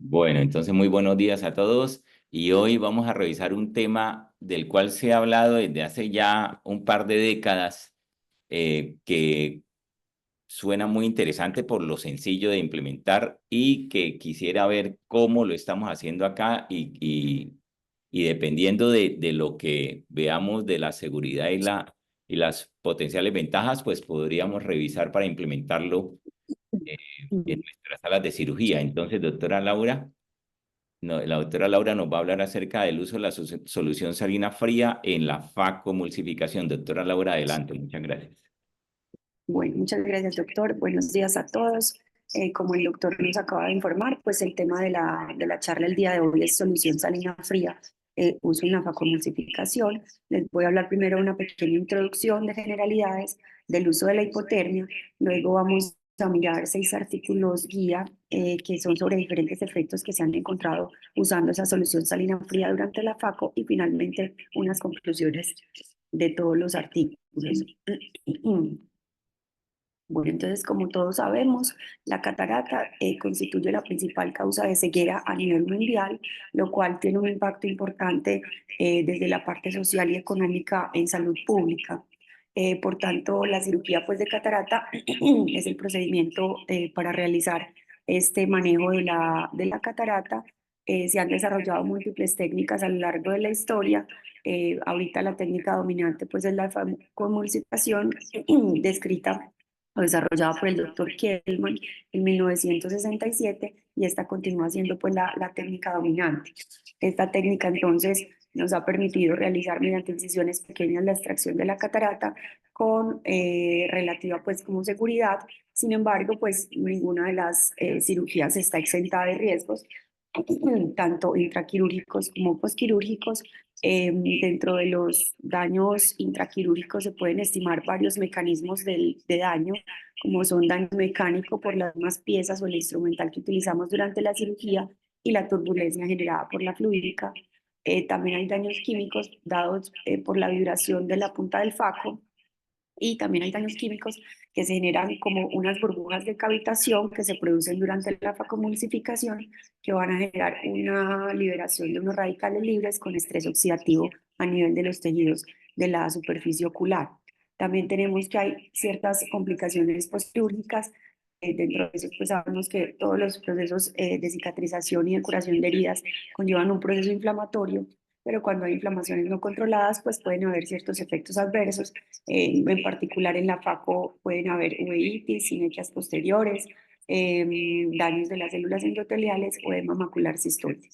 Bueno, entonces muy buenos días a todos y hoy vamos a revisar un tema del cual se ha hablado desde hace ya un par de décadas, que suena muy interesante por lo sencillo de implementar y que quisiera ver cómo lo estamos haciendo acá y dependiendo de lo que veamos de la seguridad y las potenciales ventajas, pues podríamos revisar para implementarlo eh, en Ujú. nuestras salas de cirugía. Entonces, doctora Laura. No, la doctora Laura nos va a hablar acerca del uso de la solución salina fría en la facomulsificación. Doctora Laura, adelante. Muchas gracias. Bueno, muchas gracias, doctor. Buenos días a todos. Como el doctor nos acaba de informar, pues el tema de la charla el día de hoy es solución salina fría, uso en la facomulsificación. Les voy a hablar primero una pequeña introducción de generalidades del uso de la hipotermia. Luego vamos a mirar 6 artículos guía que son sobre diferentes efectos que se han encontrado usando esa solución salina fría durante la faco y finalmente unas conclusiones de todos los artículos. Bueno, entonces, como todos sabemos, la catarata constituye la principal causa de ceguera a nivel mundial, lo cual tiene un impacto importante desde la parte social y económica en salud pública. Por tanto, la cirugía pues, de catarata es el procedimiento para realizar este manejo de la catarata. Se han desarrollado múltiples técnicas a lo largo de la historia. Ahorita la técnica dominante pues, es la conmulsificación descrita o desarrollada por el doctor Kellman en 1967 y esta continúa siendo pues la técnica dominante. Esta técnica entonces nos ha permitido realizar mediante incisiones pequeñas la extracción de la catarata con relativa pues como seguridad. Sin embargo, pues ninguna de las cirugías está exenta de riesgos, tanto intraquirúrgicos como posquirúrgicos. Dentro de los daños intraquirúrgicos se pueden estimar varios mecanismos de daño, como son daño mecánico por las mismas piezas o el instrumental que utilizamos durante la cirugía y la turbulencia generada por la fluídica. También hay daños químicos dados por la vibración de la punta del faco y también hay daños químicos que se generan como unas burbujas de cavitación que se producen durante la facomulsificación que van a generar una liberación de unos radicales libres con estrés oxidativo a nivel de los tejidos de la superficie ocular. También tenemos que hay ciertas complicaciones postquirúrgicas. Dentro de eso, pues sabemos que todos los procesos de cicatrización y de curación de heridas conllevan un proceso inflamatorio, pero cuando hay inflamaciones no controladas, pues pueden haber ciertos efectos adversos. En particular en la FACO pueden haber uveitis, sinequias posteriores, daños de las células endoteliales o edema macular cistoide.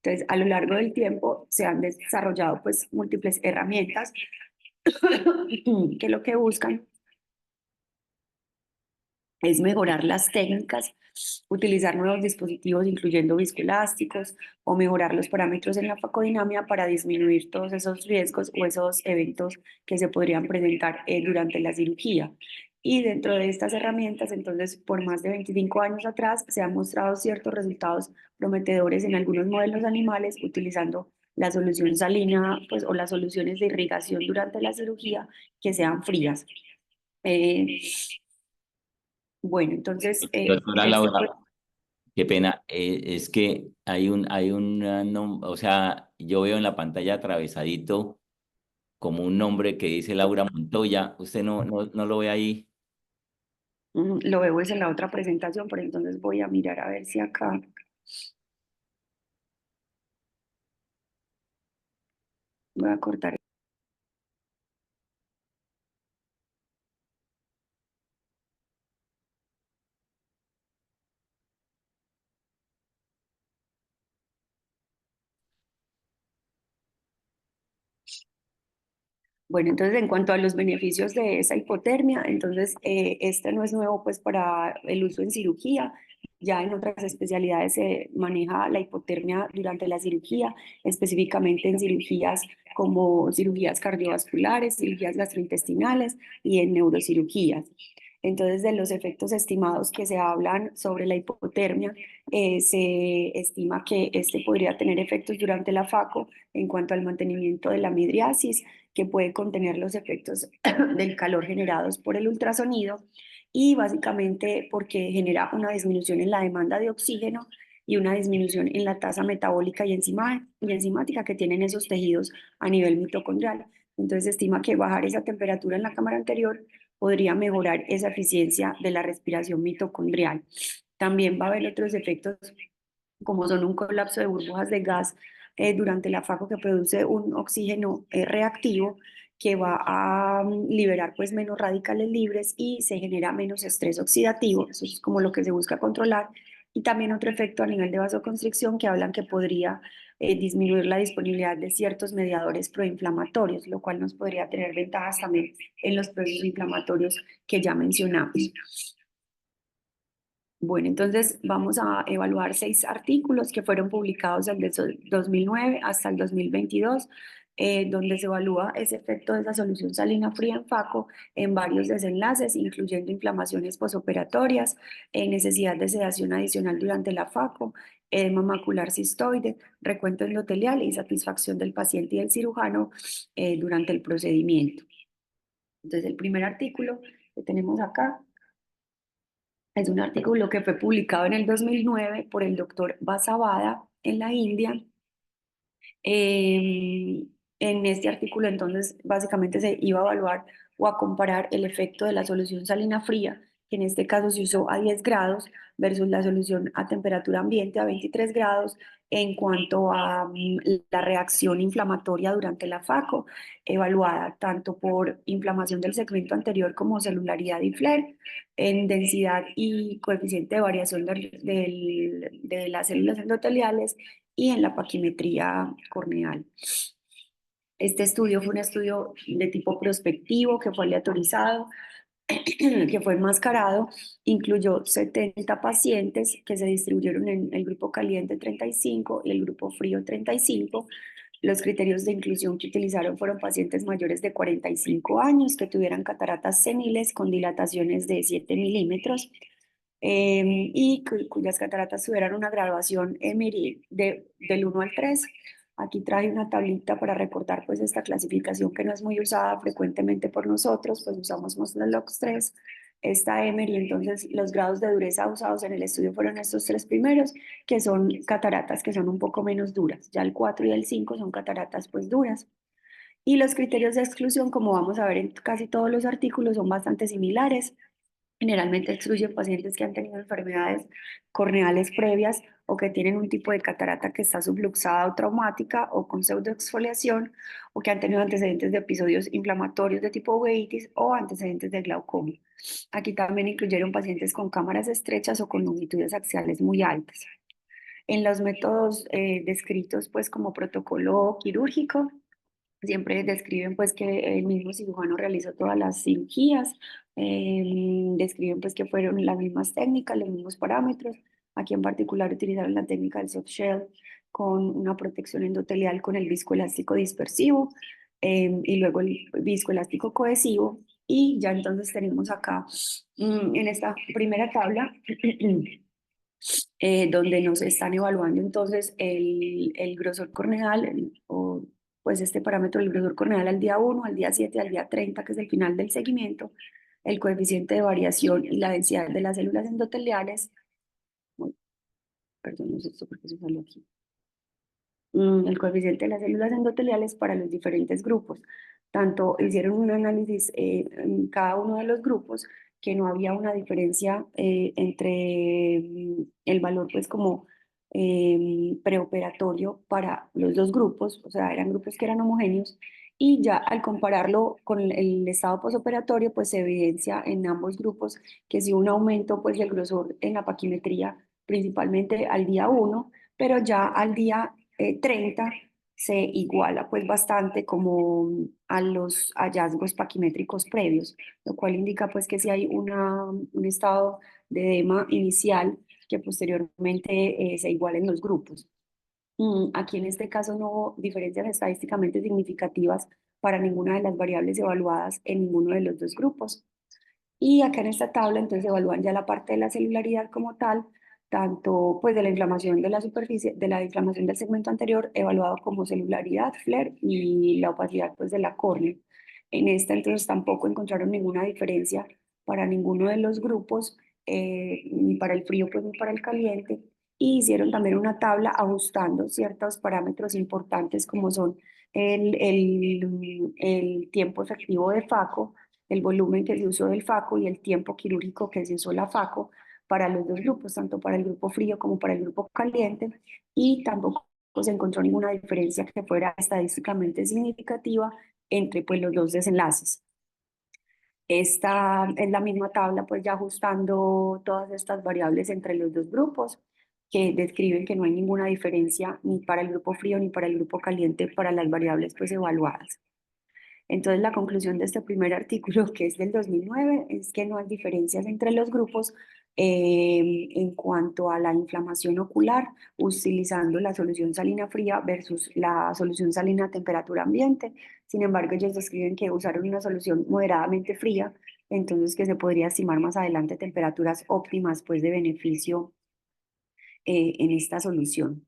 Entonces, a lo largo del tiempo se han desarrollado pues múltiples herramientas que lo que buscan es mejorar las técnicas, utilizar nuevos dispositivos incluyendo viscoelásticos o mejorar los parámetros en la facodinamia para disminuir todos esos riesgos o esos eventos que se podrían presentar durante la cirugía. Y dentro de estas herramientas, entonces, por más de 25 años atrás, se han mostrado ciertos resultados prometedores en algunos modelos animales utilizando la solución salina pues, o las soluciones de irrigación durante la cirugía que sean frías. Eh, bueno, entonces, Doctora este fue. Laura, qué pena. Es que o sea, yo veo en la pantalla atravesadito como un nombre que dice Laura Montoya. ¿Usted no lo ve ahí? Lo veo es en la otra presentación, pero entonces voy a mirar a ver si acá voy a cortar. Bueno, entonces en cuanto a los beneficios de esa hipotermia, entonces este no es nuevo pues para el uso en cirugía. Ya en otras especialidades se maneja la hipotermia durante la cirugía, específicamente en cirugías como cirugías cardiovasculares, cirugías gastrointestinales y en neurocirugías. Entonces, de los efectos estimados que se hablan sobre la hipotermia, se estima que este podría tener efectos durante la FACO en cuanto al mantenimiento de la midriasis, que puede contener los efectos del calor generados por el ultrasonido y básicamente porque genera una disminución en la demanda de oxígeno y una disminución en la tasa metabólica y enzimática que tienen esos tejidos a nivel mitocondrial. Entonces se estima que bajar esa temperatura en la cámara anterior podría mejorar esa eficiencia de la respiración mitocondrial. También va a haber otros efectos como son un colapso de burbujas de gas durante la FACO que produce un oxígeno reactivo que va a liberar pues menos radicales libres y se genera menos estrés oxidativo, eso es como lo que se busca controlar, y también otro efecto a nivel de vasoconstricción que hablan que podría disminuir la disponibilidad de ciertos mediadores proinflamatorios, lo cual nos podría tener ventajas también en los procesos inflamatorios que ya mencionamos. Bueno, entonces vamos a evaluar 6 artículos que fueron publicados desde el 2009 hasta el 2022, donde se evalúa ese efecto de esa solución salina fría en FACO en varios desenlaces, incluyendo inflamaciones posoperatorias, necesidad de sedación adicional durante la FACO, edema macular cistoide, recuento endotelial y satisfacción del paciente y del cirujano durante el procedimiento. Entonces, el primer artículo que tenemos acá es un artículo que fue publicado en el 2009 por el doctor Vasavada en la India. En este artículo, entonces, básicamente se iba a evaluar o a comparar el efecto de la solución salina fría, que en este caso se usó a 10 grados, versus la solución a temperatura ambiente a 23 grados, en cuanto a la reacción inflamatoria durante la FACO, evaluada tanto por inflamación del segmento anterior como celularidad y FLAIR, en densidad y coeficiente de variación de las células endoteliales y en la paquimetría corneal. Este estudio fue un estudio de tipo prospectivo que fue aleatorizado, que fue enmascarado, incluyó 70 pacientes que se distribuyeron en el grupo caliente 35 y el grupo frío 35. Los criterios de inclusión que utilizaron fueron pacientes mayores de 45 años que tuvieran cataratas seniles con dilataciones de 7 milímetros y cuyas cataratas tuvieran una graduación EMIRI del 1 al 3. Aquí traje una tablita para recordar pues esta clasificación que no es muy usada frecuentemente por nosotros, pues usamos más la LOX3, esta EMERI. Entonces los grados de dureza usados en el estudio fueron estos 3 primeros, que son cataratas que son un poco menos duras. Ya el 4 y el 5 son cataratas pues duras. Y los criterios de exclusión, como vamos a ver en casi todos los artículos, son bastante similares. Generalmente excluyen pacientes que han tenido enfermedades corneales previas o que tienen un tipo de catarata que está subluxada o traumática o con pseudoexfoliación o que han tenido antecedentes de episodios inflamatorios de tipo uveitis o antecedentes de glaucoma. Aquí también incluyeron pacientes con cámaras estrechas o con longitudes axiales muy altas. En los métodos descritos pues como protocolo quirúrgico, siempre describen pues que el mismo cirujano realizó todas las cirugías, describen pues que fueron las mismas técnicas, los mismos parámetros. Aquí en particular utilizaron la técnica del soft shell con una protección endotelial con el viscoelástico dispersivo y luego el viscoelástico cohesivo. Y ya entonces tenemos acá en esta primera tabla donde nos están evaluando entonces el grosor corneal, o pues este parámetro del grosor corneal al día 1, al día 7, al día 30, que es el final del seguimiento, el coeficiente de variación y la densidad de las células endoteliales. Uy, perdón, no sé esto porque se salió aquí. El coeficiente de las células endoteliales para los diferentes grupos. Tanto hicieron un análisis en cada uno de los grupos que no había una diferencia entre el valor pues como preoperatorio para los dos grupos, o sea, eran grupos que eran homogéneos, y ya al compararlo con el estado posoperatorio, pues se evidencia en ambos grupos que sí un aumento pues del grosor en la paquimetría, principalmente al día 1, pero ya al día 30 se iguala pues bastante como a los hallazgos paquimétricos previos, lo cual indica pues que si hay un estado de edema inicial que posteriormente se igualen los grupos. Aquí en este caso no hubo diferencias estadísticamente significativas para ninguna de las variables evaluadas en ninguno de los dos grupos. Y acá en esta tabla entonces evalúan ya la parte de la celularidad como tal, tanto pues de la inflamación de la superficie, de la inflamación del segmento anterior, evaluado como celularidad, FLAIR, y la opacidad pues de la córnea. En esta entonces tampoco encontraron ninguna diferencia para ninguno de los grupos, ni para el frío pues ni para el caliente. y hicieron también una tabla ajustando ciertos parámetros importantes como son el tiempo efectivo de FACO, el volumen que se usó del FACO y el tiempo quirúrgico que se usó la FACO para los dos grupos, tanto para el grupo frío como para el grupo caliente, y tampoco se encontró ninguna diferencia que fuera estadísticamente significativa entre pues, los dos desenlaces. Esta es la misma tabla, pues ya ajustando todas estas variables entre los dos grupos, que describen que no hay ninguna diferencia ni para el grupo frío ni para el grupo caliente para las variables pues evaluadas. Entonces, la conclusión de este primer artículo, que es del 2009, es que no hay diferencias entre los grupos en cuanto a la inflamación ocular, utilizando la solución salina fría versus la solución salina a temperatura ambiente. Sin embargo, ellos describen que usaron una solución moderadamente fría, entonces que se podría estimar más adelante temperaturas óptimas pues, de beneficio en esta solución.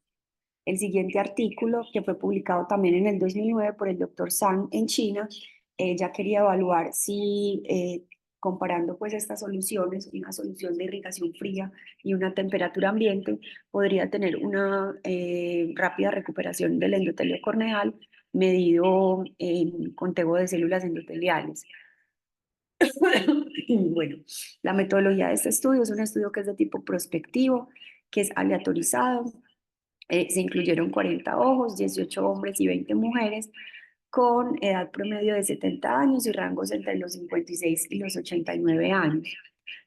El siguiente artículo, que fue publicado también en el 2009 por el doctor Zhang en China, ya quería evaluar si comparando pues estas soluciones, una solución de irrigación fría y una temperatura ambiente, podría tener una rápida recuperación del endotelio corneal medido en conteo de células endoteliales. Bueno, la metodología de este estudio es un estudio que es de tipo prospectivo, que es aleatorizado. Se incluyeron 40 ojos, 18 hombres y 20 mujeres, con edad promedio de 70 años y rangos entre los 56 y los 89 años.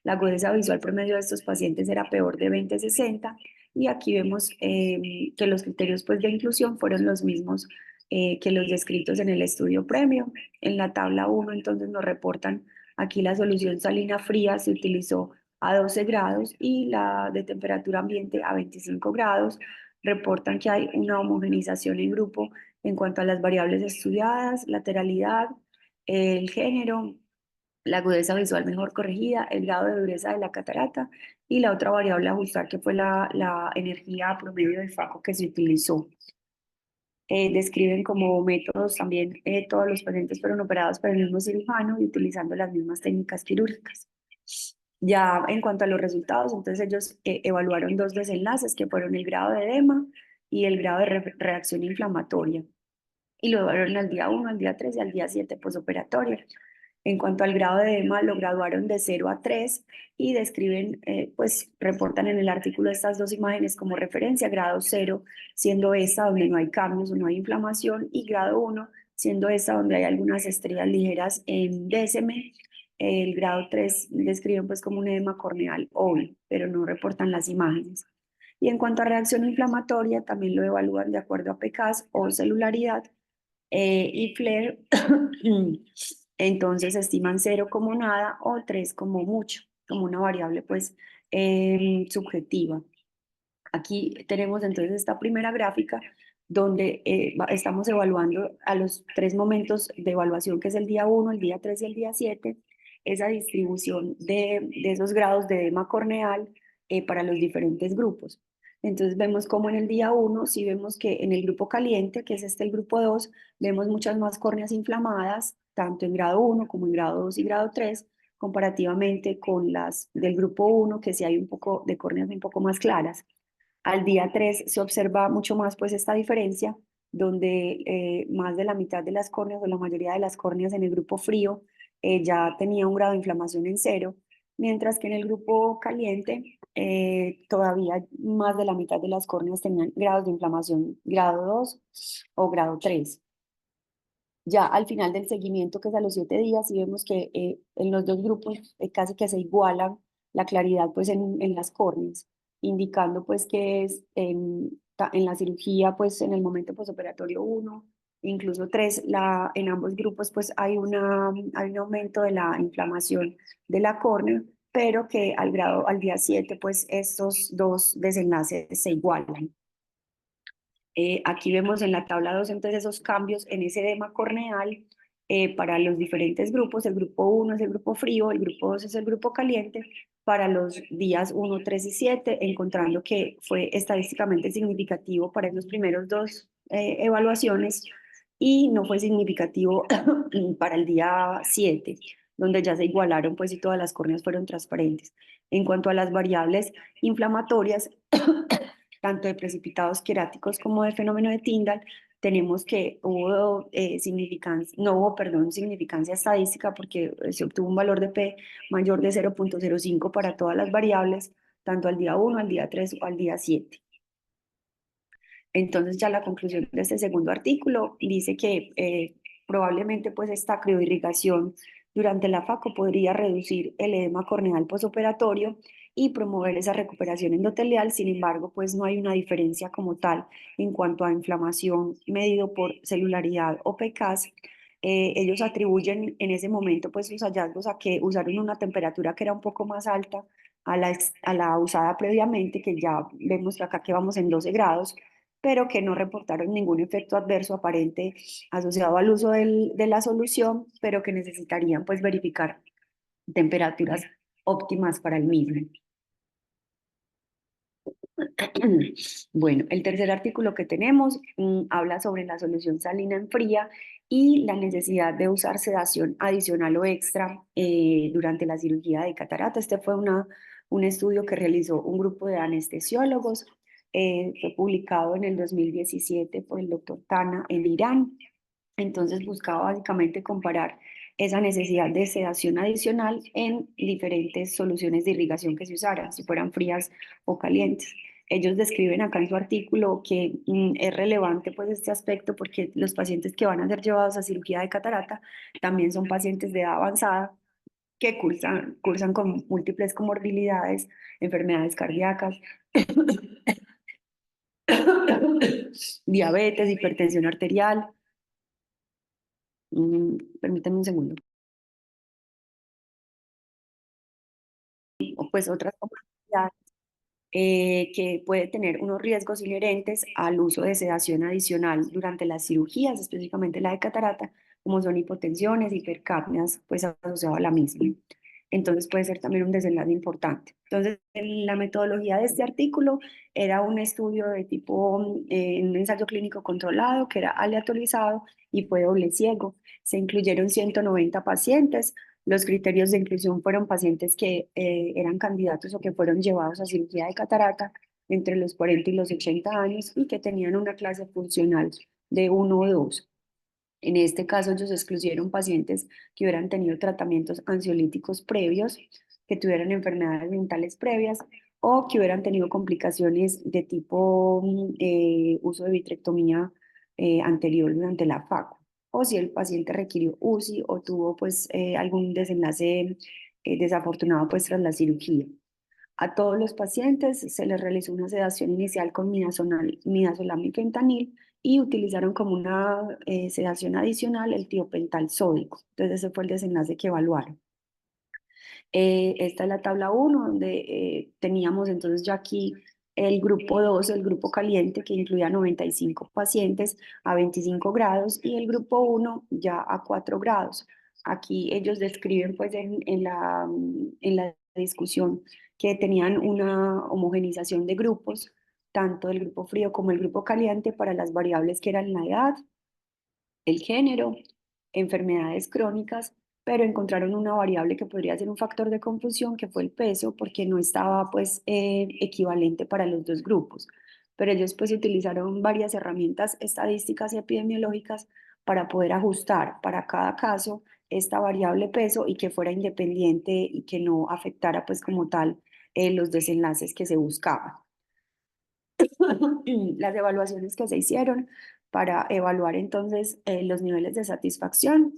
La agudeza visual promedio de estos pacientes era peor de 20/60, y aquí vemos que los criterios pues, de inclusión fueron los mismos que los descritos en el estudio previo. En la tabla 1 entonces nos reportan aquí la solución salina fría se utilizó a 12 grados y la de temperatura ambiente a 25 grados. Reportan que hay una homogenización en grupo en cuanto a las variables estudiadas, lateralidad, el género, la agudeza visual mejor corregida, el grado de dureza de la catarata y la otra variable a ajustar que fue la energía promedio de FACO que se utilizó. Describen como métodos también todos los pacientes fueron operados por el mismo cirujano y utilizando las mismas técnicas quirúrgicas. Ya en cuanto a los resultados, entonces ellos evaluaron dos desenlaces que fueron el grado de edema y el grado de reacción inflamatoria, y lo evaluaron al día 1, al día 3 y al día 7 posoperatorio. En cuanto al grado de edema, lo graduaron de 0 a 3 y describen, pues reportan en el artículo estas dos imágenes como referencia: grado 0 siendo esta donde no hay cambios o no hay inflamación, y grado 1 siendo esta donde hay algunas estrías ligeras en DSM. El grado 3 describen pues como un edema corneal obvio, pero no reportan las imágenes. Y en cuanto a reacción inflamatoria, también lo evalúan de acuerdo a PECAS o celularidad y FLAIR. Entonces estiman 0 como nada o 3 como mucho, como una variable pues subjetiva. Aquí tenemos entonces esta primera gráfica donde estamos evaluando a los tres momentos de evaluación, que es el día 1, el día 3 y el día 7, esa distribución de esos grados de edema corneal para los diferentes grupos. Entonces vemos como en el día 1, si vemos que en el grupo caliente, que es el grupo 2, vemos muchas más córneas inflamadas, tanto en grado 1 como en grado 2 y grado 3, comparativamente con las del grupo 1, que sí hay un poco de córneas un poco más claras. Al día 3 se observa mucho más pues esta diferencia, donde más de la mitad de las córneas o la mayoría de las córneas en el grupo frío ya tenía un grado de inflamación en 0, mientras que en el grupo caliente todavía más de la mitad de las córneas tenían grados de inflamación grado 2 o grado 3. Ya al final del seguimiento, que es a los 7 días, y vemos que en los dos grupos casi que se igualan la claridad pues en las córneas, indicando pues que es en la cirugía pues en el momento posoperatorio 1, incluso 3, en ambos grupos pues hay un aumento de la inflamación de la córnea, pero que al día 7 pues estos dos desenlaces se igualan. Aquí vemos en la tabla 2 entonces esos cambios en ese edema corneal para los diferentes grupos. El grupo 1 es el grupo frío, el grupo 2 es el grupo caliente, para los días 1, 3 y 7, encontrando que fue estadísticamente significativo para esos primeros dos evaluaciones, y no fue significativo para el día 7, donde ya se igualaron pues y todas las córneas fueron transparentes. En cuanto a las variables inflamatorias, tanto de precipitados quieráticos como del fenómeno de Tyndall, tenemos que hubo significancia, no hubo, perdón, significancia estadística porque se obtuvo un valor de P mayor de 0,05 para todas las variables, tanto al día 1, al día 3 o al día 7. Entonces ya la conclusión de este segundo artículo dice que probablemente pues esta crioirrigación durante la FACO podría reducir el edema corneal posoperatorio y promover esa recuperación endotelial. Sin embargo, pues no hay una diferencia como tal en cuanto a inflamación medido por celularidad o PECAS. Ellos atribuyen en ese momento pues sus hallazgos a que usaron una temperatura que era un poco más alta a la usada previamente, que ya vemos que acá que vamos en 12 grados, pero que no reportaron ningún efecto adverso aparente asociado al uso de la solución, pero que necesitarían pues verificar temperaturas óptimas para el mismo. Bueno, el tercer artículo que tenemos habla sobre la solución salina en fría y la necesidad de usar sedación adicional o extra durante la cirugía de catarata. Este fue un estudio que realizó un grupo de anestesiólogos. Fue publicado en el 2017 por el doctor Tana en Irán. Entonces buscaba básicamente comparar esa necesidad de sedación adicional en diferentes soluciones de irrigación que se usaran, si fueran frías o calientes. Ellos describen acá en su artículo que es relevante pues este aspecto porque los pacientes que van a ser llevados a cirugía de catarata también son pacientes de edad avanzada que cursan con múltiples comorbilidades, enfermedades cardíacas, diabetes, hipertensión arterial. Permítame un segundo. O pues otras comorbilidades que puede tener unos riesgos inherentes al uso de sedación adicional durante las cirugías, específicamente la de catarata, como son hipotensiones, hipercapnias, pues asociado a la misma. Entonces puede ser también un desenlace importante. Entonces, la metodología de este artículo era un estudio de tipo, un ensayo clínico controlado que era aleatorizado y fue doble ciego. Se incluyeron 190 pacientes. Los criterios de inclusión fueron pacientes que eran candidatos o que fueron llevados a cirugía de catarata entre los 40 y los 80 años y que tenían una clase funcional de 1 o 2. En este caso, ellos excluyeron pacientes que hubieran tenido tratamientos ansiolíticos previos, que tuvieran enfermedades mentales previas o que hubieran tenido complicaciones de tipo uso de vitrectomía anterior durante la FACO, o si el paciente requirió UCI o tuvo pues algún desenlace desafortunado pues tras la cirugía. A todos los pacientes se les realizó una sedación inicial con midazolam y fentanil y utilizaron como una sedación adicional el tiopental sódico. Entonces ese fue el desenlace que evaluaron. Esta es la tabla 1, donde teníamos entonces ya aquí el grupo 2, el grupo caliente, que incluía 95 pacientes a 25 grados, y el grupo 1 ya a 4 grados. Aquí ellos describen pues en la discusión que tenían una homogenización de grupos, tanto el grupo frío como el grupo caliente, para las variables que eran la edad, el género, enfermedades crónicas, pero encontraron una variable que podría ser un factor de confusión, que fue el peso, porque no estaba pues equivalente para los dos grupos. Pero ellos pues utilizaron varias herramientas estadísticas y epidemiológicas para poder ajustar para cada caso esta variable peso y que fuera independiente y que no afectara pues como tal los desenlaces que se buscaban. Las evaluaciones que se hicieron para evaluar entonces los niveles de satisfacción,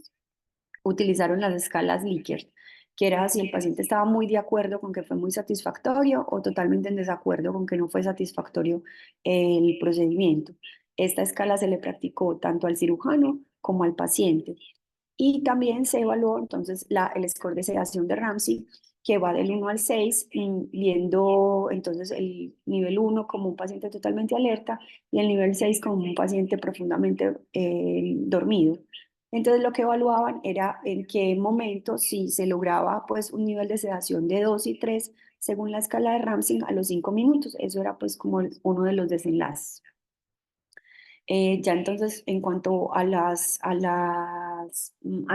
utilizaron las escalas Likert, que era si el paciente estaba muy de acuerdo con que fue muy satisfactorio o totalmente en desacuerdo con que no fue satisfactorio el procedimiento. Esta escala se le practicó tanto al cirujano como al paciente. Y también se evaluó entonces el score de sedación de Ramsay, que va del 1 al 6, viendo entonces el nivel 1 como un paciente totalmente alerta y el nivel 6 como un paciente profundamente dormido. Entonces lo que evaluaban era en qué momento, si se lograba pues un nivel de sedación de 2 y 3 según la escala de Ramsay a los 5 minutos. Eso era pues como uno de los desenlaces. Ya entonces, en cuanto a a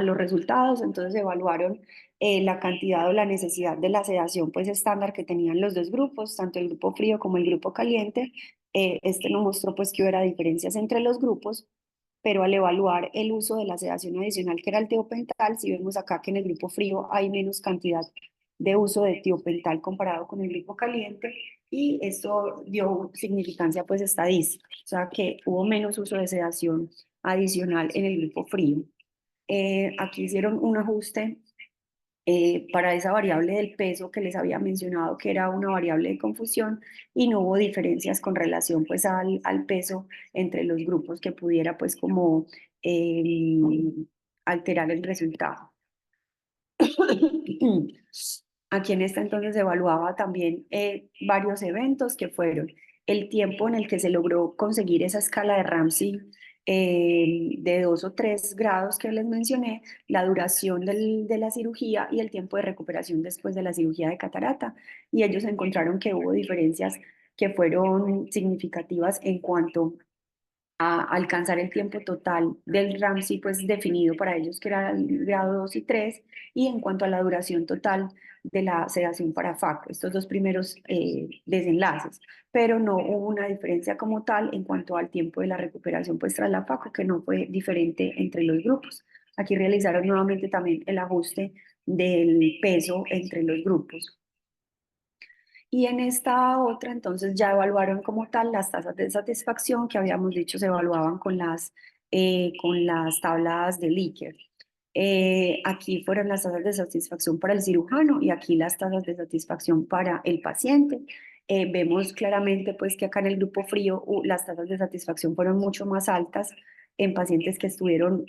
los resultados, entonces evaluaron la cantidad o la necesidad de la sedación pues estándar que tenían los dos grupos, tanto el grupo frío como el grupo caliente, Este no mostró pues que hubiera diferencias entre los grupos, pero al evaluar el uso de la sedación adicional, que era el tiopental, si vemos acá que en el grupo frío hay menos cantidad de uso de tiopental comparado con el grupo caliente, y esto dio significancia pues estadística, o sea que hubo menos uso de sedación adicional en el grupo frío. Aquí hicieron un ajuste para esa variable del peso que les había mencionado, que era una variable de confusión, y no hubo diferencias con relación pues al peso entre los grupos que pudiera pues como eh, alterar el resultado. Aquí en esta entonces se evaluaba también varios eventos que fueron el tiempo en el que se logró conseguir esa escala de Ramsey de 2 o 3 grados que les mencioné, la duración de la cirugía y el tiempo de recuperación después de la cirugía de catarata. Y ellos encontraron que hubo diferencias que fueron significativas en cuanto a alcanzar el tiempo total del Ramsey, pues definido para ellos que era el grado 2 y 3, y en cuanto a la duración total de la sedación para FACO, estos dos primeros desenlaces, pero no hubo una diferencia como tal en cuanto al tiempo de la recuperación pues tras la FACO, que no fue diferente entre los grupos. Aquí realizaron nuevamente también el ajuste del peso entre los grupos. Y en esta otra, entonces ya evaluaron como tal las tasas de satisfacción que habíamos dicho se evaluaban con las tablas de Likert. Aquí fueron las tasas de satisfacción para el cirujano y aquí las tasas de satisfacción para el paciente. Vemos claramente pues que acá en el grupo frío las tasas de satisfacción fueron mucho más altas en pacientes que estuvieron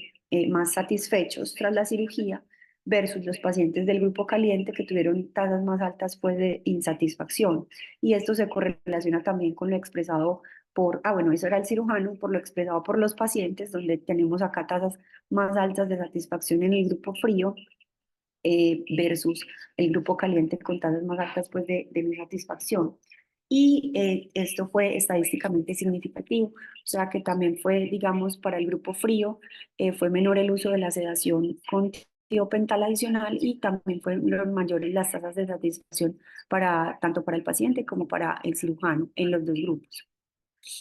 más satisfechos tras la cirugía versus los pacientes del grupo caliente que tuvieron tasas más altas pues de insatisfacción. Y esto se correlaciona también con lo expresado bueno, eso era el cirujano, por lo expresado por los pacientes, donde tenemos acá tasas más altas de satisfacción en el grupo frío versus el grupo caliente con tasas más altas pues de insatisfacción. Y esto fue estadísticamente significativo, o sea que también fue, digamos, para el grupo frío, fue menor el uso de la sedación con tiopental adicional y también fueron mayores las tasas de satisfacción tanto para el paciente como para el cirujano en los dos grupos.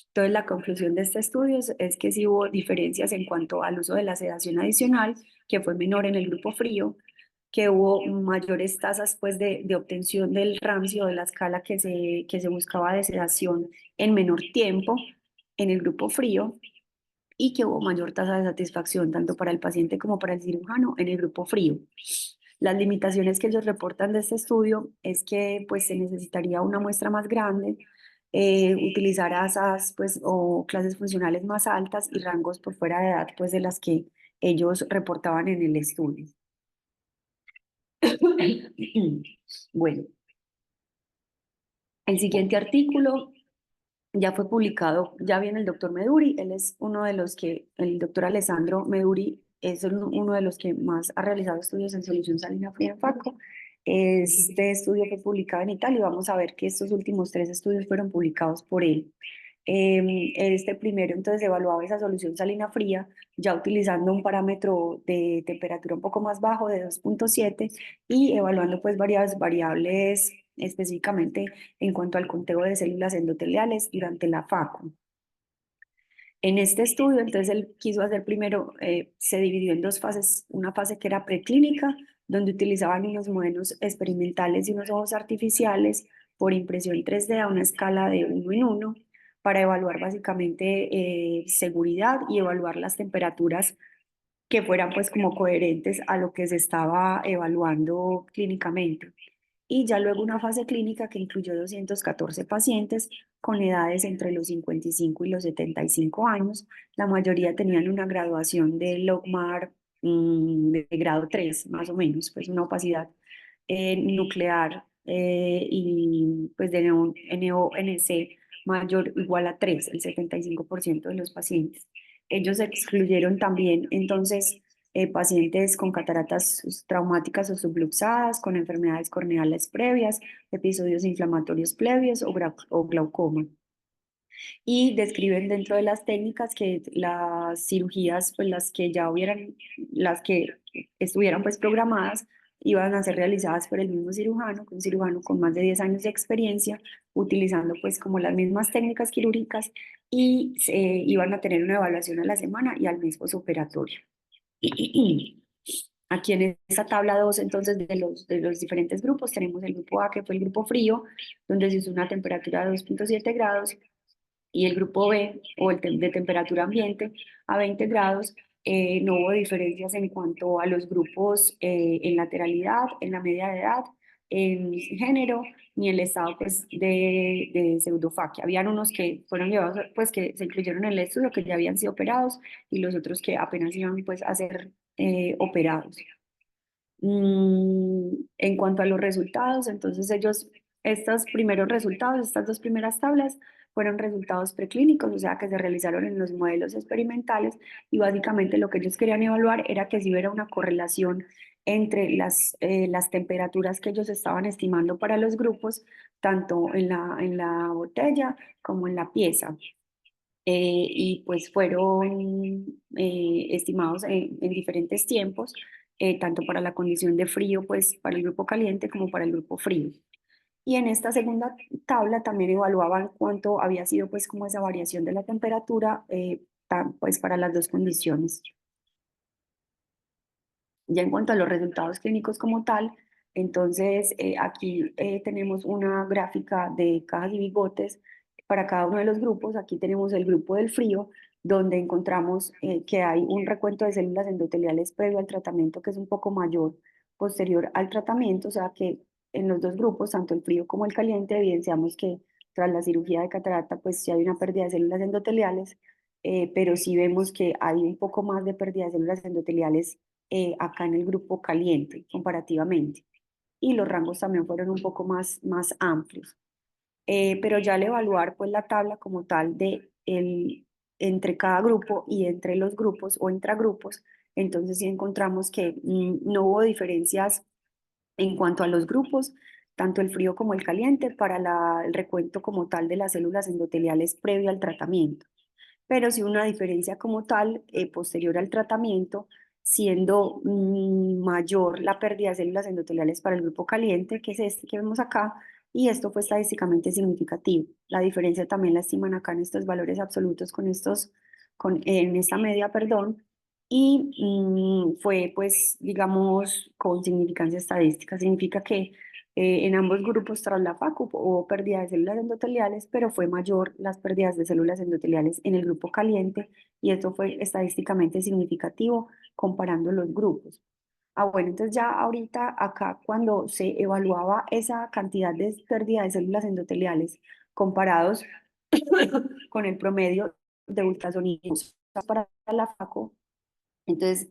Entonces, la conclusión de este estudio es que sí hubo diferencias en cuanto al uso de la sedación adicional, que fue menor en el grupo frío, que hubo mayores tasas pues, de obtención del Ramsey o de la escala que se buscaba de sedación en menor tiempo en el grupo frío, y que hubo mayor tasa de satisfacción tanto para el paciente como para el cirujano en el grupo frío. Las limitaciones que ellos reportan de este estudio es que pues, se necesitaría una muestra más grande, utilizar asas pues, o clases funcionales más altas y rangos por fuera de edad pues, de las que ellos reportaban en el estudio. Bueno, el siguiente artículo ya fue publicado, ya viene el doctor Meduri, él es uno de los que, el doctor Alessandro Meduri es uno de los que más ha realizado estudios en solución salina fría en FACO. Este estudio fue publicado en Italia y vamos a ver que estos últimos 3 estudios fueron publicados por él. Este primero entonces evaluaba esa solución salina fría ya utilizando un parámetro de temperatura un poco más bajo de 2.7 y evaluando pues varias variables específicamente en cuanto al conteo de células endoteliales durante la FACO. En este estudio, entonces él quiso hacer primero, se dividió en 2 fases, una fase que era preclínica, donde utilizaban unos modelos experimentales y unos ojos artificiales por impresión 3D a una escala de 1 en 1, para evaluar básicamente seguridad y evaluar las temperaturas que fueran pues como coherentes a lo que se estaba evaluando clínicamente. Y ya luego una fase clínica que incluyó 214 pacientes con edades entre los 55 y los 75 años. La mayoría tenían una graduación de logMAR de grado 3, más o menos, pues una opacidad nuclear y pues de NONC mayor o igual a 3, el 75% de los pacientes. Ellos excluyeron también entonces pacientes con cataratas traumáticas o subluxadas, con enfermedades corneales previas, episodios inflamatorios previos o glaucoma. Y describen dentro de las técnicas que las cirugías, pues las que ya hubieran, las que estuvieran pues programadas, iban a ser realizadas por el mismo cirujano, un cirujano con más de 10 años de experiencia, utilizando pues como las mismas técnicas quirúrgicas y iban a tener una evaluación a la semana y al mes posoperatorio. Aquí en esta tabla 2, entonces, de los diferentes grupos, tenemos el grupo A, que fue el grupo frío, donde se usó una temperatura de 2,7 grados, y el grupo B, o de temperatura ambiente, a 20 grados. No hubo diferencias en cuanto a los grupos en lateralidad, en la media de edad, en género, ni el estado pues, de pseudofaquia. Habían unos que fueron llevados, pues que se incluyeron en el estudio, que ya habían sido operados, y los otros que apenas iban pues, a ser operados. En cuanto a los resultados, entonces estos primeros resultados, estas dos primeras tablas, fueron resultados preclínicos, o sea, que se realizaron en los modelos experimentales y básicamente lo que ellos querían evaluar era que si hubiera una correlación entre las temperaturas que ellos estaban estimando para los grupos, tanto en la botella como en la pieza. Y pues fueron estimados en diferentes tiempos, tanto para la condición de frío, pues para el grupo caliente como para el grupo frío. Y en esta segunda tabla también evaluaban cuánto había sido pues como esa variación de la temperatura pues para las dos condiciones. Ya en cuanto a los resultados clínicos como tal, entonces aquí tenemos una gráfica de cajas y bigotes para cada uno de los grupos. Aquí tenemos el grupo del frío, donde encontramos que hay un recuento de células endoteliales previo al tratamiento que es un poco mayor posterior al tratamiento, o sea que en los dos grupos, tanto el frío como el caliente, evidenciamos que tras la cirugía de catarata, pues sí hay una pérdida de células endoteliales, pero sí vemos que hay un poco más de pérdida de células endoteliales acá en el grupo caliente comparativamente. Y los rangos también fueron un poco más amplios. Pero ya al evaluar pues la tabla como tal entre cada grupo y entre los grupos o intragrupos, entonces sí encontramos que no hubo diferencias en cuanto a los grupos, tanto el frío como el caliente, para el recuento como tal de las células endoteliales previo al tratamiento, pero sí una diferencia como tal posterior al tratamiento, siendo mayor la pérdida de células endoteliales para el grupo caliente, que es este que vemos acá, y esto fue estadísticamente significativo. La diferencia también la estiman acá en estos valores absolutos en esta media, perdón, y fue pues, digamos, con significancia estadística. Significa que en ambos grupos tras la FACU hubo pérdida de células endoteliales, pero fue mayor las pérdidas de células endoteliales en el grupo caliente y esto fue estadísticamente significativo comparando los grupos. Ah, bueno, entonces ya ahorita acá cuando se evaluaba esa cantidad de pérdida de células endoteliales comparados con el promedio de ultrasonidos para la FACO, entonces,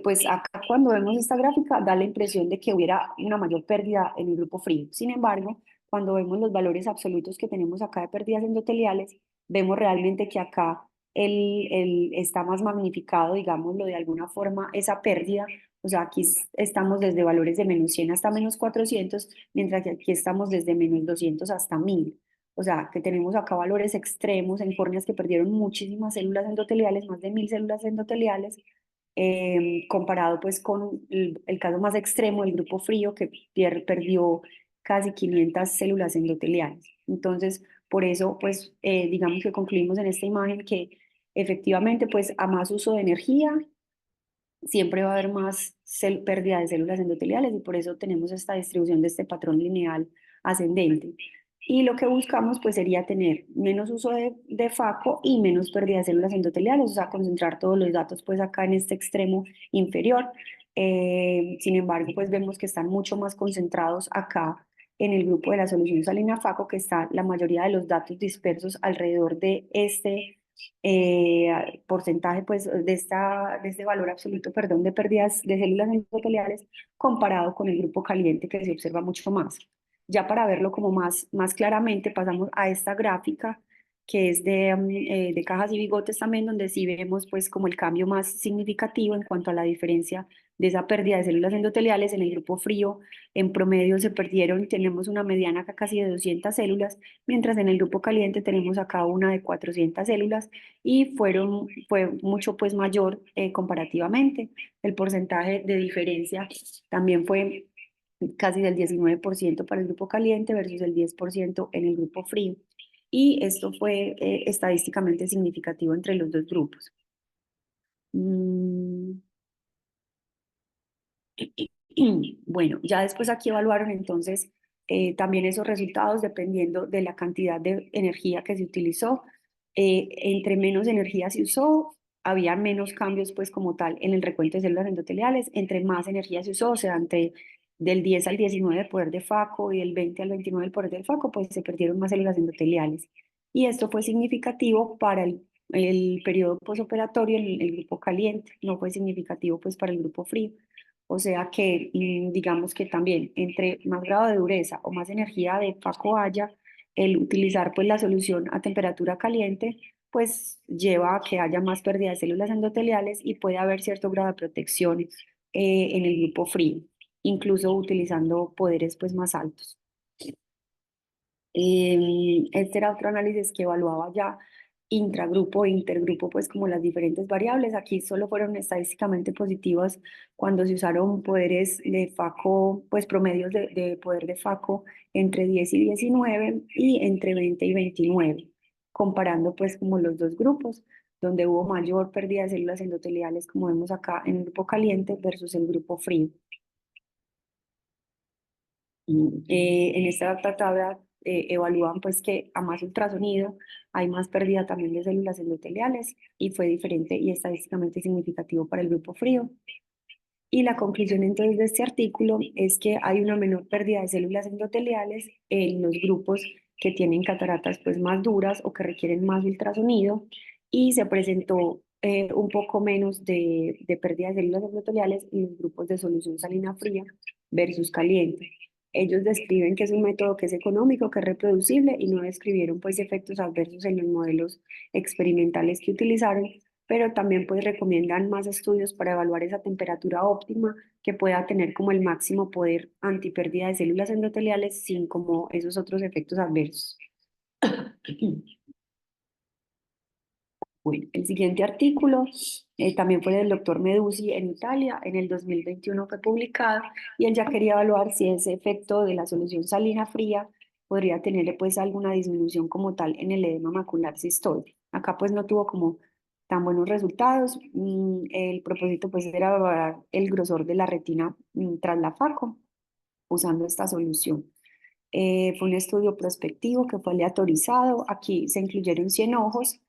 pues acá cuando vemos esta gráfica da la impresión de que hubiera una mayor pérdida en el grupo frío. Sin embargo, cuando vemos los valores absolutos que tenemos acá de pérdidas endoteliales, vemos realmente que acá está más magnificado, digámoslo de alguna forma, esa pérdida. O sea, aquí estamos desde valores de -100 hasta -400, mientras que aquí estamos desde -200 hasta 1000. O sea, que tenemos acá valores extremos en córneas que perdieron muchísimas células endoteliales, más de 1000 células endoteliales, comparado pues con el caso más extremo, el grupo frío, que perdió casi 500 células endoteliales. Entonces, por eso, pues, digamos que concluimos en esta imagen que efectivamente, pues, a más uso de energía, siempre va a haber más pérdida de células endoteliales y por eso tenemos esta distribución de este patrón lineal ascendente. Y lo que buscamos pues sería tener menos uso de FACO y menos pérdida de células endoteliales, o sea, concentrar todos los datos pues acá en este extremo inferior. Sin embargo, pues vemos que están mucho más concentrados acá en el grupo de la solución salina FACO, que está la mayoría de los datos dispersos alrededor de este porcentaje pues, de este valor absoluto, perdón, de pérdidas de células endoteliales comparado con el grupo caliente que se observa mucho más. Ya para verlo como más claramente pasamos a esta gráfica que es de cajas y bigotes también, donde sí vemos pues como el cambio más significativo en cuanto a la diferencia de esa pérdida de células endoteliales. En el grupo frío, en promedio se perdieron, tenemos una mediana acá casi de 200 células, mientras en el grupo caliente tenemos acá una de 400 células y fue mucho pues mayor comparativamente. El porcentaje de diferencia también fue casi del 19% para el grupo caliente versus el 10% en el grupo frío. Y esto fue estadísticamente significativo entre los dos grupos. Mm, Bueno, ya después aquí evaluaron entonces también esos resultados dependiendo de la cantidad de energía que se utilizó. Entre menos energía se usó, había menos cambios pues como tal en el recuento de células endoteliales. Entre más energía se usó, o sea, del 10 al 19 el poder de FACO y del 20 al 29 el poder del FACO, pues se perdieron más células endoteliales. Y esto fue significativo para el periodo posoperatorio en el grupo caliente, no fue significativo pues para el grupo frío. O sea que digamos que también entre más grado de dureza o más energía de FACO haya, el utilizar pues la solución a temperatura caliente pues lleva a que haya más pérdida de células endoteliales y puede haber cierto grado de protección en el grupo frío, incluso utilizando poderes pues más altos. Este era otro análisis que evaluaba ya intragrupo e intergrupo, pues como las diferentes variables. Aquí solo fueron estadísticamente positivas cuando se usaron poderes de FACO, pues promedios de poder de FACO entre 10 y 19 y entre 20 y 29, comparando pues como los dos grupos, donde hubo mayor pérdida de células endoteliales, como vemos acá en el grupo caliente versus el grupo frío. En esta tabla evalúan pues que a más ultrasonido hay más pérdida también de células endoteliales y fue diferente y estadísticamente significativo para el grupo frío. Y la conclusión entonces de este artículo es que hay una menor pérdida de células endoteliales en los grupos que tienen cataratas pues más duras o que requieren más ultrasonido y se presentó un poco menos de pérdida de células endoteliales en los grupos de solución salina fría versus caliente. Ellos describen que es un método que es económico, que es reproducible y no describieron pues efectos adversos en los modelos experimentales que utilizaron, pero también pues recomiendan más estudios para evaluar esa temperatura óptima que pueda tener como el máximo poder antipérdida de células endoteliales sin como esos otros efectos adversos. Bueno, el siguiente artículo también fue del doctor Medusi en Italia, en el 2021 fue publicado y él ya quería evaluar si ese efecto de la solución salina fría podría tener pues alguna disminución como tal en el edema macular cistoide. Acá pues no tuvo como tan buenos resultados. El propósito pues era evaluar el grosor de la retina tras la FACO usando esta solución. Fue un estudio prospectivo que fue aleatorizado. Aquí se incluyeron 100 ojos,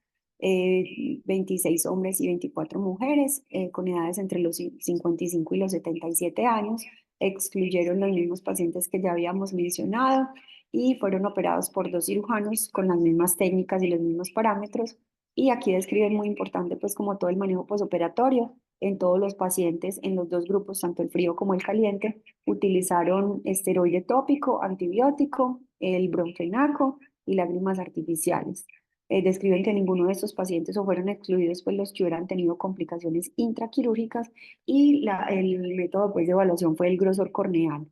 26 hombres y 24 mujeres con edades entre los 55 y los 77 años. Excluyeron los mismos pacientes que ya habíamos mencionado y fueron operados por dos cirujanos con las mismas técnicas y los mismos parámetros. Y aquí describen muy importante pues como todo el manejo posoperatorio en todos los pacientes en los dos grupos, tanto el frío como el caliente. Utilizaron esteroide tópico, antibiótico, el bronqueinaco y lágrimas artificiales. Describen que ninguno de estos pacientes o fueron excluidos pues los que hubieran tenido complicaciones intraquirúrgicas y el método pues, de evaluación fue el grosor corneal.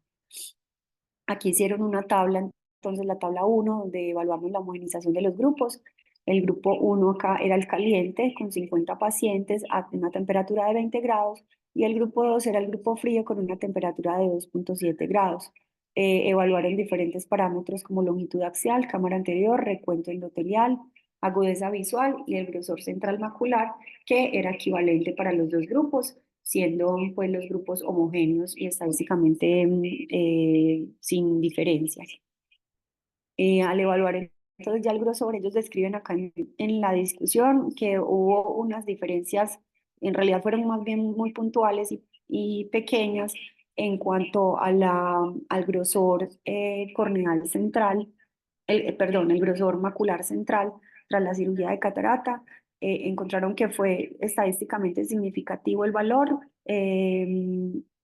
Aquí hicieron una tabla, entonces la tabla 1, donde evaluamos la homogenización de los grupos. El grupo 1 acá era el caliente, con 50 pacientes a una temperatura de 20 grados, y el grupo 2 era el grupo frío con una temperatura de 2,7 grados. Evaluaron diferentes parámetros como longitud axial, cámara anterior, recuento endotelial, agudeza visual y el grosor central macular, que era equivalente para los dos grupos, siendo pues los grupos homogéneos y estadísticamente sin diferencias. Al evaluar entonces ya el grosor, ellos describen acá en la discusión que hubo unas diferencias, en realidad fueron más bien muy puntuales y pequeñas en cuanto a al grosor corneal central, perdón, el grosor macular central tras la cirugía de catarata. Encontraron que fue estadísticamente significativo el valor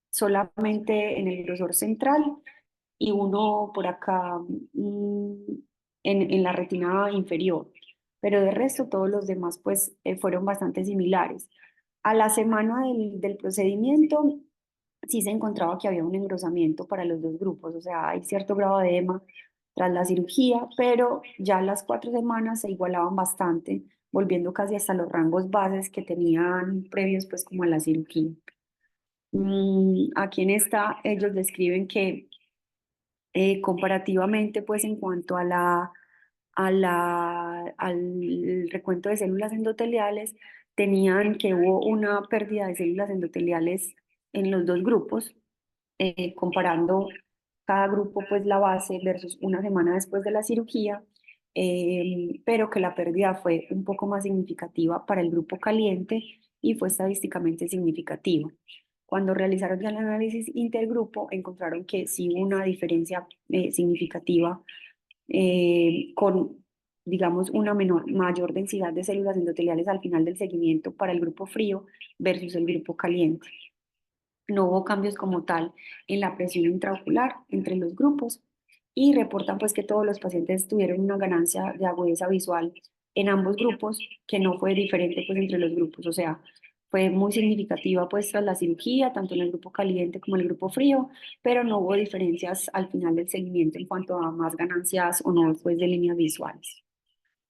solamente en el grosor central y uno por acá en la retina inferior, pero de resto todos los demás pues fueron bastante similares. A la semana del procedimiento sí se encontraba que había un engrosamiento para los dos grupos, o sea, hay cierto grado de edema tras la cirugía, pero ya las 4 semanas se igualaban bastante, volviendo casi hasta los rangos bases que tenían previos pues como a la cirugía. Aquí en esta ellos describen que comparativamente pues en cuanto a al recuento de células endoteliales, tenían que hubo una pérdida de células endoteliales en los dos grupos, comparando cada grupo, pues la base versus una semana después de la cirugía, pero que la pérdida fue un poco más significativa para el grupo caliente y fue estadísticamente significativa. Cuando realizaron ya el análisis intergrupo, encontraron que sí hubo una diferencia significativa con, digamos, una mayor densidad de células endoteliales al final del seguimiento para el grupo frío versus el grupo caliente. No hubo cambios como tal en la presión intraocular entre los grupos y reportan pues que todos los pacientes tuvieron una ganancia de agudeza visual en ambos grupos que no fue diferente pues entre los grupos, o sea, fue muy significativa pues tras la cirugía, tanto en el grupo caliente como en el grupo frío, pero no hubo diferencias al final del seguimiento en cuanto a más ganancias o no pues de líneas visuales.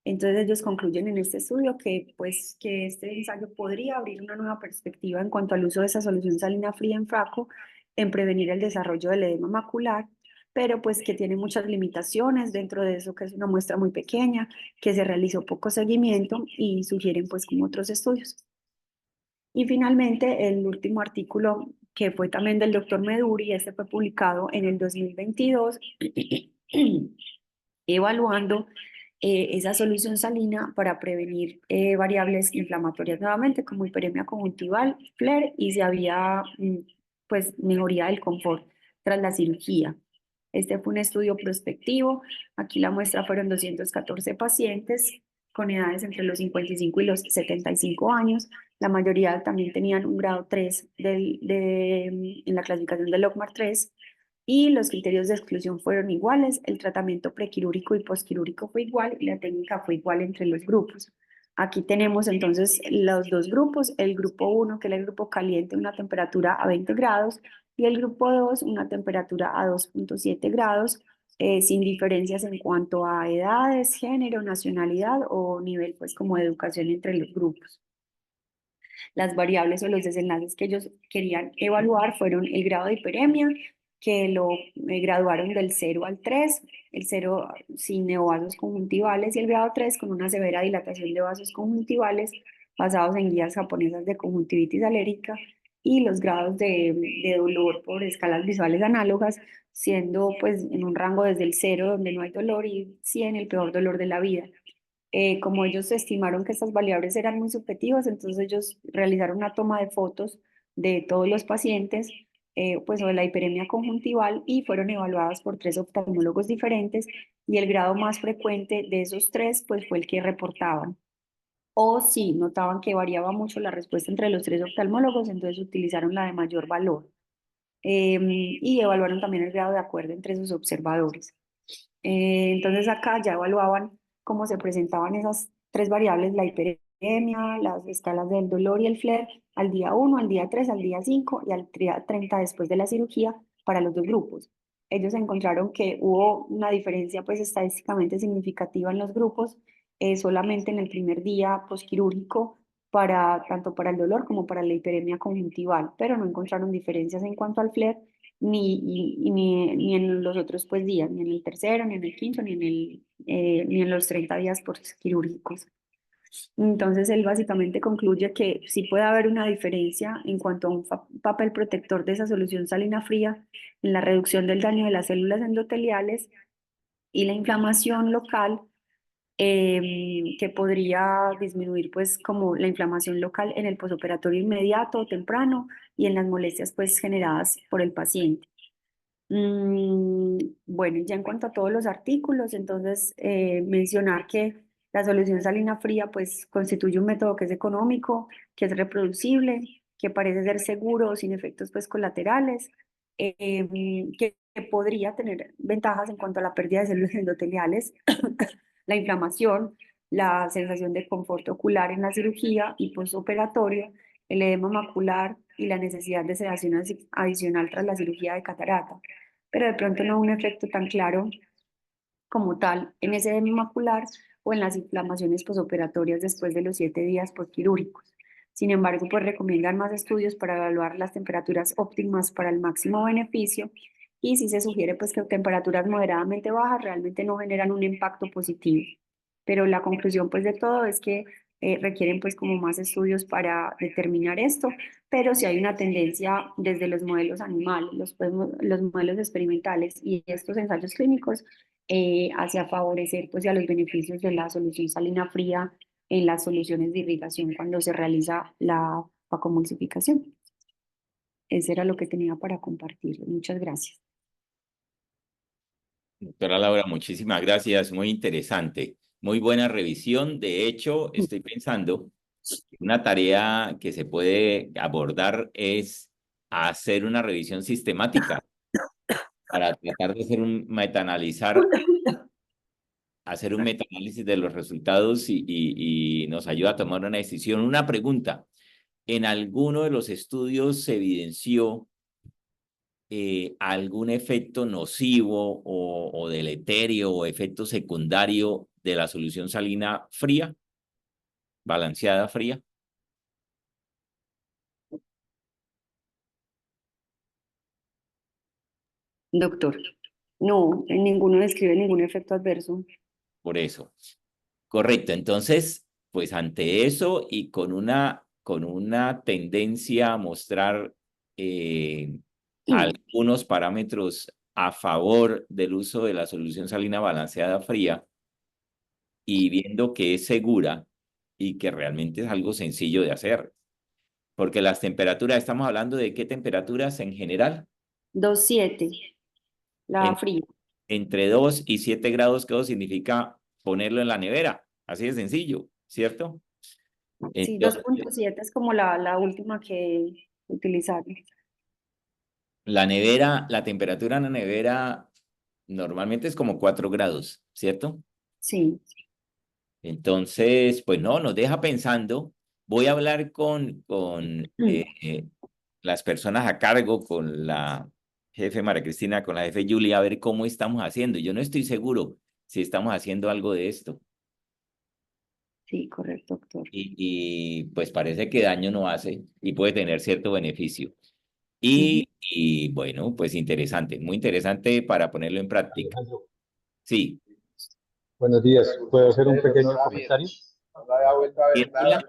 Entonces ellos concluyen en este estudio que, pues, que este ensayo podría abrir una nueva perspectiva en cuanto al uso de esa solución salina fría en FRACO en prevenir el desarrollo del edema macular, pero pues que tiene muchas limitaciones dentro de eso, que es una muestra muy pequeña, que se realizó poco seguimiento y sugieren pues como otros estudios. Y finalmente el último artículo que fue también del doctor Meduri, este fue publicado en el 2022, evaluando esa solución salina para prevenir variables inflamatorias nuevamente, como hiperemia conjuntival, flare, y si había pues mejoría del confort tras la cirugía. Este fue un estudio prospectivo. Aquí la muestra fueron 214 pacientes con edades entre los 55 y los 75 años. La mayoría también tenían un grado 3 en la clasificación del LOCMAR 3 y los criterios de exclusión fueron iguales, el tratamiento prequirúrgico y posquirúrgico fue igual y la técnica fue igual entre los grupos. Aquí tenemos entonces los dos grupos, el grupo 1, que era el grupo caliente, una temperatura a 20 grados, y el grupo 2, una temperatura a 2,7 grados, sin diferencias en cuanto a edades, género, nacionalidad o nivel pues como de educación entre los grupos. Las variables o los desenlaces que ellos querían evaluar fueron el grado de hiperemia, que lo graduaron del 0 al 3, el 0 sin neovasos conjuntivales y el grado 3 con una severa dilatación de vasos conjuntivales basados en guías japonesas de conjuntivitis alérgica y los grados de dolor por escalas visuales análogas, siendo pues en un rango desde el 0 donde no hay dolor y 100 el peor dolor de la vida. Como ellos estimaron que estas variables eran muy subjetivas, entonces ellos realizaron una toma de fotos de todos los pacientes, pues o de la hiperemia conjuntival y fueron evaluadas por 3 oftalmólogos diferentes y el grado más frecuente de esos 3 pues fue el que reportaban. O si notaban que variaba mucho la respuesta entre los 3 oftalmólogos, entonces utilizaron la de mayor valor y evaluaron también el grado de acuerdo entre sus observadores. Entonces acá ya evaluaban cómo se presentaban esas 3 variables, la hiperemia, las escalas del dolor y el flare, al día 1, al día 3, al día 5 y al día 30 después de la cirugía para los dos grupos. Ellos encontraron que hubo una diferencia pues estadísticamente significativa en los grupos, solamente en el primer día posquirúrgico, tanto para el dolor como para la hiperemia conjuntival, pero no encontraron diferencias en cuanto al flare ni en los otros pues, días, ni en el tercero, ni en el quinto, ni en los 30 días quirúrgicos. Entonces, él básicamente concluye que sí puede haber una diferencia en cuanto a un papel protector de esa solución salina fría en la reducción del daño de las células endoteliales y la inflamación local, que podría disminuir pues como la inflamación local en el posoperatorio inmediato o temprano y en las molestias pues generadas por el paciente. Bueno, y ya en cuanto a todos los artículos, entonces mencionar que la solución salina fría pues constituye un método que es económico, que es reproducible, que parece ser seguro, sin efectos pues colaterales, que podría tener ventajas en cuanto a la pérdida de células endoteliales, la inflamación, la sensación de confort ocular en la cirugía y postoperatorio, el edema macular, y la necesidad de sedación adicional tras la cirugía de catarata, pero de pronto no un efecto tan claro como tal en ese edema macular o en las inflamaciones posoperatorias después de los 7 días postquirúrgicos. Sin embargo, pues recomiendan más estudios para evaluar las temperaturas óptimas para el máximo beneficio y si se sugiere pues que temperaturas moderadamente bajas realmente no generan un impacto positivo. Pero la conclusión pues de todo es que requieren pues como más estudios para determinar esto, pero si hay una tendencia desde los modelos animales, los modelos experimentales y estos ensayos clínicos hacia favorecer pues a los beneficios de la solución salina fría en las soluciones de irrigación cuando se realiza la facomulsificación. Eso era lo que tenía para compartir. Muchas gracias. Doctora Laura, muchísimas gracias, muy interesante, muy buena revisión. De hecho, estoy pensando que una tarea que se puede abordar es hacer una revisión sistemática para tratar de hacer un metaanálisis de los resultados y nos ayuda a tomar una decisión. Una pregunta, ¿en alguno de los estudios se evidenció algún efecto nocivo o deleterio o efecto secundario de la solución salina fría, balanceada fría? Doctor, no, en ninguno describe ningún efecto adverso. Por eso. Correcto. Entonces, pues ante eso y con una tendencia a mostrar algunos parámetros a favor del uso de la solución salina balanceada fría y viendo que es segura y que realmente es algo sencillo de hacer. Porque las temperaturas, estamos hablando de qué temperaturas en general, 2,7, la en, fría. entre 2 y 7 grados, que eso significa ponerlo en la nevera, así de sencillo, ¿cierto? Sí, dos Entonces, punto siete es como la última que utilizaron. la nevera, la temperatura en la nevera normalmente es como 4 grados, ¿cierto? Sí. Entonces, pues no, nos deja pensando. Voy a hablar con las personas a cargo, con la jefe María Cristina, con la jefe Julia, a ver cómo estamos haciendo. Yo no estoy seguro si estamos haciendo algo de esto. Sí, correcto, doctor. Pues parece que daño no hace y puede tener cierto beneficio. Ujú. Y bueno, pues interesante, muy interesante para ponerlo en práctica. Alejandro, Sí. buenos días. ¿Puedo hacer un pequeño comentario? ¿Quién habla?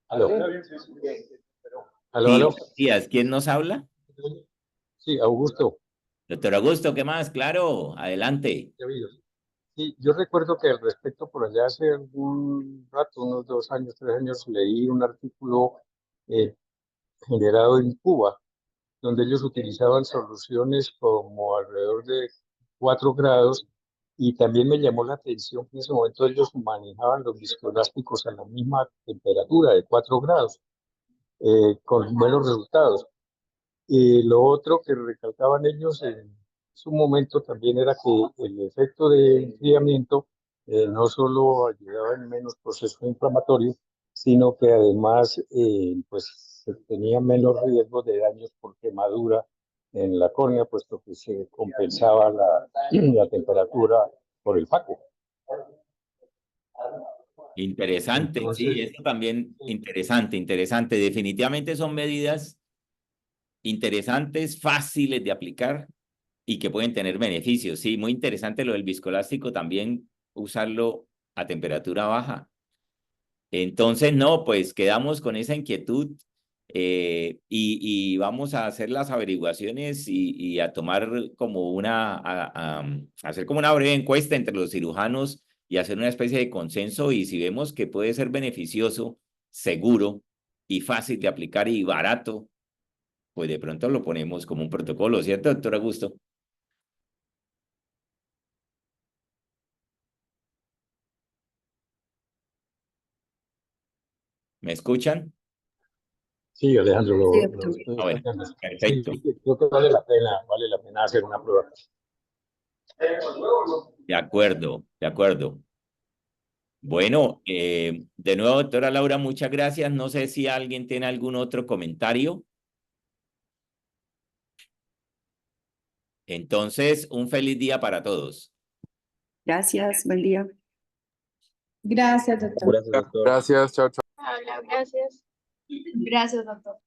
Aló. Aló, Sí, aló. buenos días. ¿Quién nos habla? Sí, Augusto. Doctor Augusto, ¿qué más? Claro, adelante. Sí, yo recuerdo que al respecto, por allá hace algún rato, unos 2 años, 3 años, leí un artículo eh, generado en Cuba, donde ellos utilizaban soluciones como alrededor de 4 grados, y también me llamó la atención que en ese momento ellos manejaban los viscoelásticos a la misma temperatura de 4 grados, con buenos resultados. Y lo otro que recalcaban ellos en su momento también era que el efecto de enfriamiento no solo ayudaba en menos proceso inflamatorio, sino que además pues se tenía menos riesgo de daños por quemadura en la córnea, puesto que se compensaba la temperatura por el faco. Interesante, sí, Entonces, esto también interesante, interesante. Definitivamente son medidas interesantes, fáciles de aplicar y que pueden tener beneficios. Sí, muy interesante lo del viscoelástico también, usarlo a temperatura baja. Entonces, no, pues quedamos con esa inquietud y vamos a hacer las averiguaciones y a tomar como hacer como una breve encuesta entre los cirujanos y hacer una especie de consenso y si vemos que puede ser beneficioso, seguro y fácil de aplicar y barato, pues de pronto lo ponemos como un protocolo, ¿cierto, doctor Augusto? ¿Me escuchan? sí, Alejandro, Sí, lo doctor. estoy Ah, bueno, escuchando. Sí, perfecto. creo que vale la pena hacer una prueba. De acuerdo, de acuerdo. Bueno, de nuevo, doctora Laura, muchas gracias. No sé si alguien tiene algún otro comentario. Entonces, un feliz día para todos. Gracias, buen día. Gracias, doctor. Gracias, doctor. Gracias, chao, chao. Hola, gracias. Gracias, doctor.